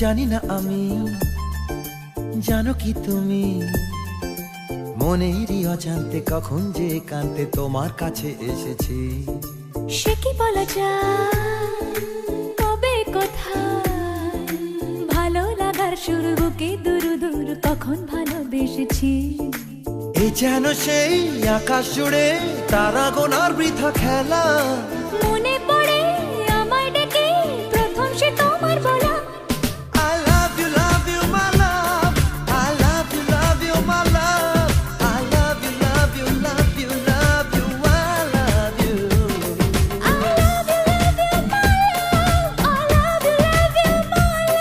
জানি না আমি, জানো কি তুমি, মনেরই অজান্তে কখন যে কান্তে তোমার কাছে এসেছি। সে কি বলা যায়, তবে কোথায় ভালো লাগার শুরু, বুকে দূর দূর কখন ভালোবেসেছি। এ যেন সেই আকাশ জুড়ে তারা গোনার বৃথা খেলা,